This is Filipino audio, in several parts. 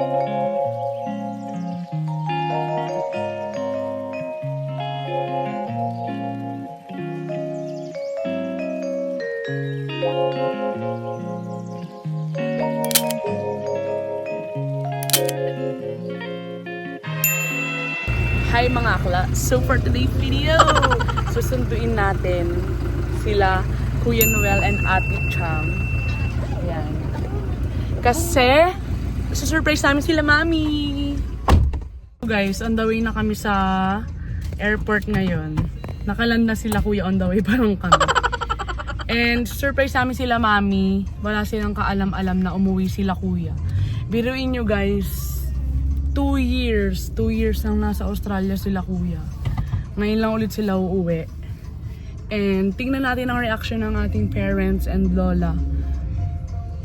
Hi mga akla! So for today's video, susunduin natin sila Kuya Noel and Ate Chang. Ayan. Kasi, susurprise namin sila Mami! So guys, on the way na kami sa airport ngayon. Nakaland na sila Kuya on the way, parang kami. And surprise namin sila Mami. Wala silang kaalam-alam na umuwi sila Kuya. Biruin nyo guys, 2 years lang nasa Australia sila Kuya. Ngayon lang ulit sila uuwi. And tingnan natin ang reaction ng ating parents and lola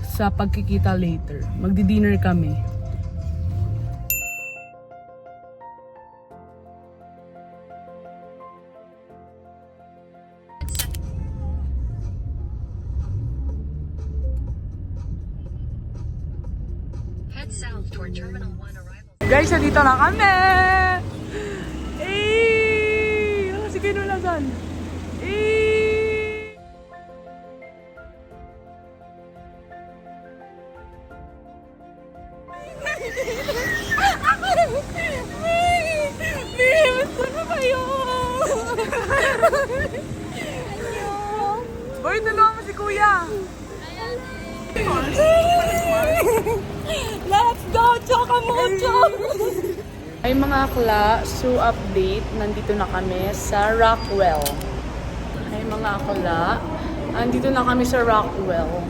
sa pagkikita later. Magdi-dinner kami. Head south toward Terminal 1 arrival. Guys, nandito na kami! Eh! Ano si Kinulasan? Eh! Ano ba yun? Boy, tulungan mo si Kuya! Let's go! Choka mucho! Ay mga akla, so update, nandito na kami sa Rockwell. Ay mga akla, nandito na kami sa Rockwell.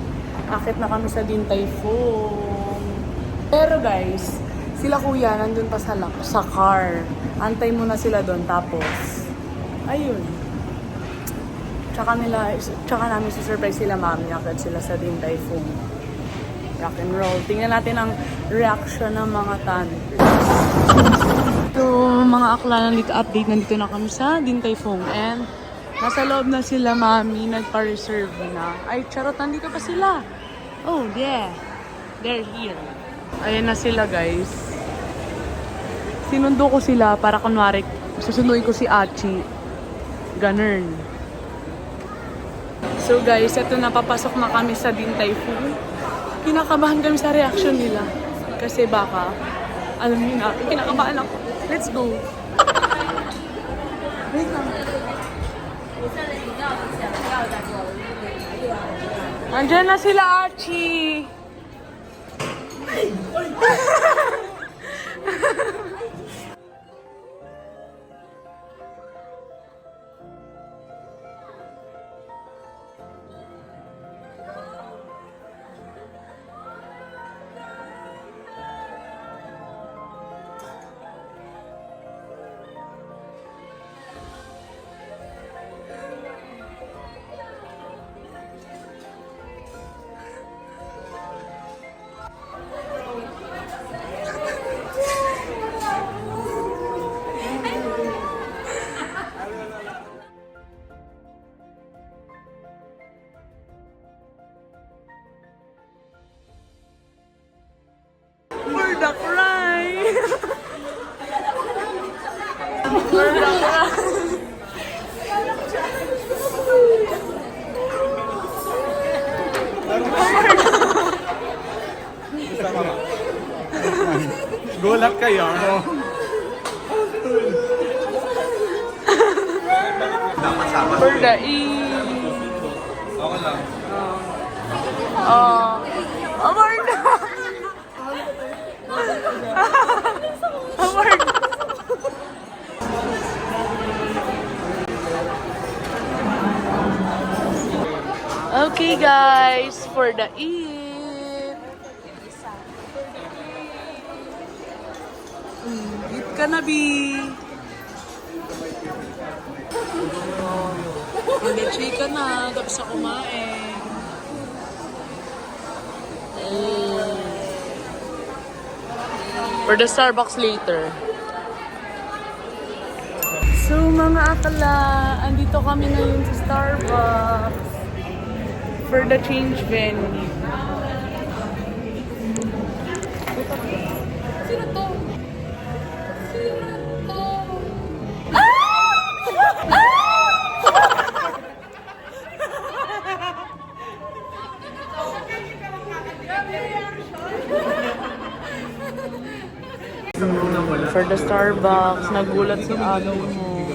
Akit na kami sa Din Tai Fung. Pero guys, sila Kuya nandun pa sa car. Antay muna sila doon tapos, ayun. Tsaka namin surprise sila Mami, akit sila sa Din Tai Fung. Rock and roll. Tingnan natin ang reaction ng mga tanners. So, mga akla, nandito update. Nandito na kami sa Din Tai Fung. And, nasa loob na sila, Mami. Nagpa-reserve na. Ay, charot, nandito pa sila. Oh, yeah. They're here. Ayan na sila, guys. Sinundo ko sila para kunwari, susunduin ko si Achi. Ganun. So, guys, eto na, papasok na kami sa Din Tai Fung. Kinakabahan kami sa reaction nila. Kasi baka, alam niyo na, kinakabahan ako. Let's go! Wait lang. Andiyan na sila, Archie! For the cry! For the cry! Gulat kayo. For the E! Okay lang. Oh my God! Award! Okay guys, for the eat! Eat ka na, B! Mag-enjoy ka na, tapos na kumain. For the Starbucks later. So mga akala, andito kami ngayon sa Starbucks for the change venue. Sino to? Sino to? For the Starbucks, nagulat si ate mo.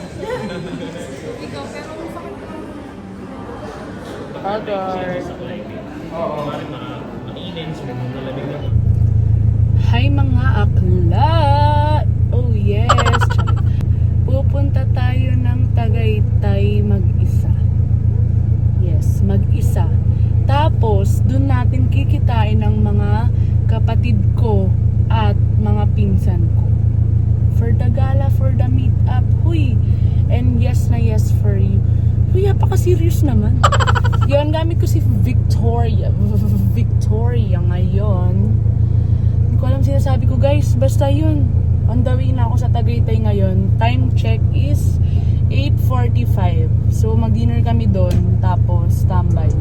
Agar. Hi mga akla! Oh yes! Pupunta tayo ng Tagaytay mag-isa. Yes, mag-isa. Tapos, dun natin kikitain ng mga kapatid ko at mga pinsan ko. For the gala, for the meet-up. Huy! And yes na yes for you. Huy, apaka-serious naman. Yun, gamit ko si Victoria. Victoria ngayon. Hindi ko alam sinasabi ko, guys. Basta yun. On the way na ako sa Tagaytay ngayon. Time check is 8:45. So, mag-dinner kami doon. Tapos, tambay.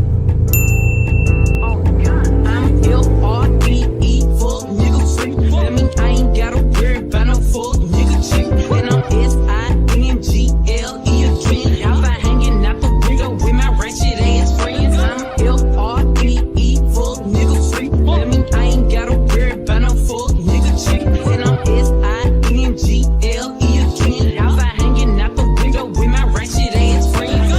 I'm L-R-E-E, fuck nigga free. That mean I ain't gotta worry about no fuck nigga chick. And I'm S-I-N-G-L-E again. Y'all been hanging out the window with my ratchet ass friends. I'm L-R-E-E, fuck nigga free. That mean I ain't gotta worry about no fuck nigga chick. And I'm S-I-N-G-L-E again. Y'all been hanging out the window with my ratchet ass friends.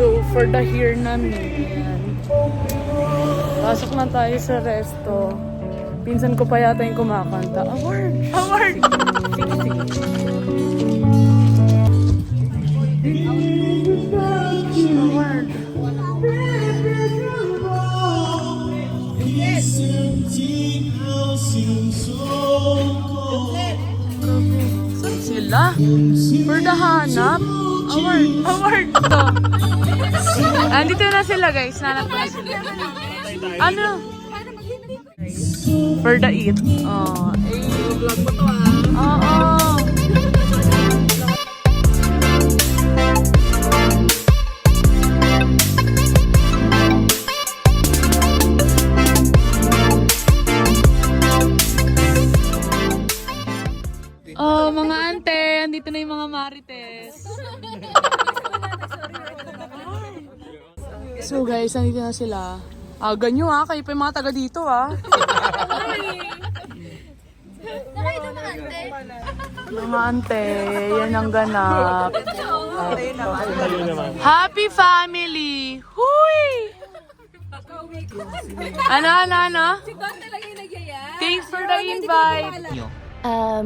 So, for the here namin, pasok na tayo sa resto. Pinsan ko pa yata yung kumakanta. Award! Award! Award! Saan sila? For the hanap? Award! Award! To. Andito na sila guys. Nanap na sila. Ano? For the eat. Oh. Vlog mo to Oo. Oh, mga ante, andito na yung mga marites. So guys, andito na sila. Ganyo kayo pa yung mga taga dito Mga ante, yan ang ganap. Happy family! Huy! Ano? Thanks for the invite.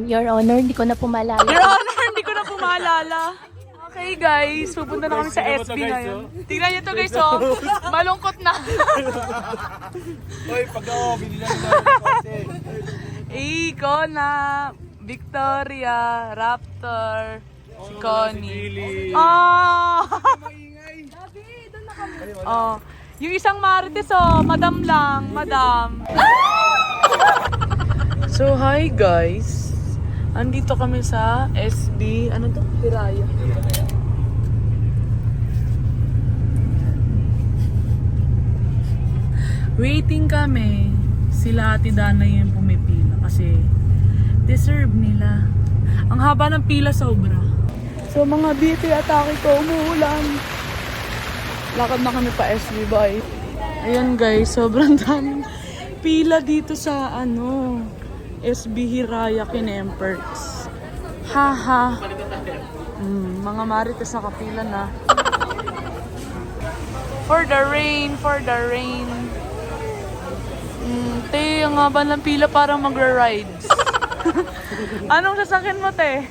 Your Honor, hindi ko na po maalala. Your Honor, hindi ko na pumaalala. Okay guys, pupunta na kami sa SB ngayon. Tingnan niyo to guys, malungkot na. Hoy, pag ako, binila nila ng kotse. Iko na, Victoria, Raptor, si Connie. Oh, yung isang marites madam lang, madam. So hi guys, andito kami sa SB, ano to? Hiraya. Waiting kami. Sila Ate Dana yung pumipila kasi deserve nila. Ang haba ng pila sobra. So mga beauty atake ko, umuulan. Lakad na kami pa SB bye. Ayan guys, sobrang daming pila dito sa SB Hiraya Kinemperts. Haha. Mga marites na kapila na. For the rain. Te, ang haba ng pila parang magra-rides. Anong sasakyan mo, te?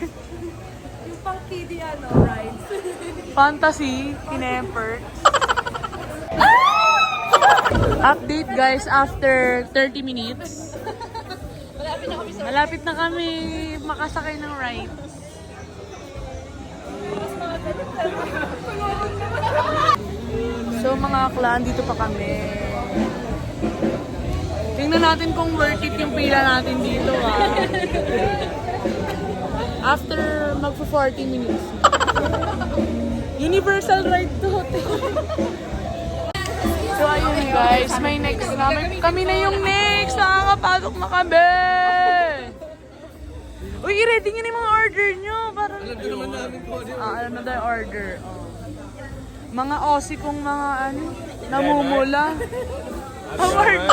Yung pang kiddie rides. Fantasy, Kinemperts. Update guys, after 30 minutes. Malapit na kami makasakay ng rides. So mga aklan, dito pa kami. Tingnan natin kung worth it yung pila natin dito After magpo 40 minutes. Universal ride to hotel. So ayun guys, may next na. Kami na yung next. Nakakapasok na kami. Uy, i-ready nyo na yung mga order nyo. Parang alam na tayo order. Oh. Mga Aussie kong mga namumula. Award.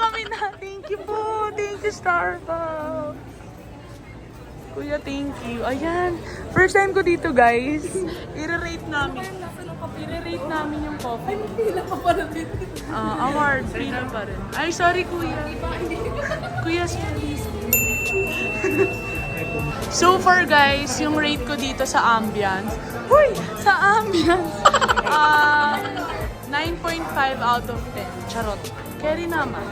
Kami na. Thank you po. Thank you, Starbucks. Kuya, thank you. Ayan. First time ko dito, guys. I-rate namin. I-rate namin yung coffee. Pila ka pa na din. Award. Pila pa rin. Ay, sorry, kuya. Kuya, please. So far, guys, yung rate ko dito sa ambience. Huy! Sa ambience. 9.5 out of 10. Charot. Carry naman.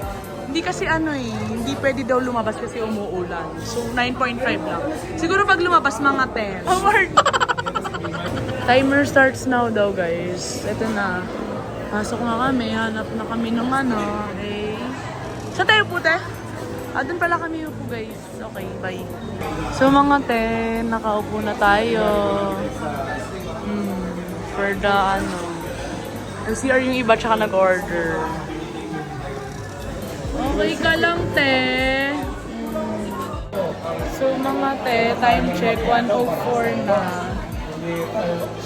Hindi kasi hindi pwede daw lumabas kasi umuulan. So, 9.5 lang. Siguro pag lumabas, mga 10. Award! Timer starts now daw, guys. Ito na. Pasok na kami. Hanap na kami ng Sa tayo po, te? Doon pala kami upo, guys. Okay, bye. So, mga 10, nakaupo na tayo. For the, CR yung iba, tsaka nag-order. Okay ka lang, te. So, mga te, time check, 1:04 na.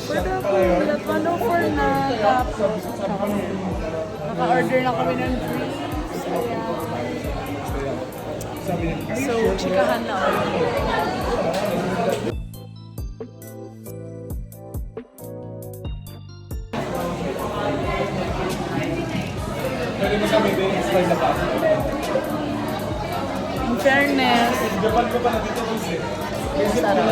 Pwede ako, 1:04 na. Tapos, naka-order na kami ng drinks. So, chikahan na ulit. In fairness, sarap.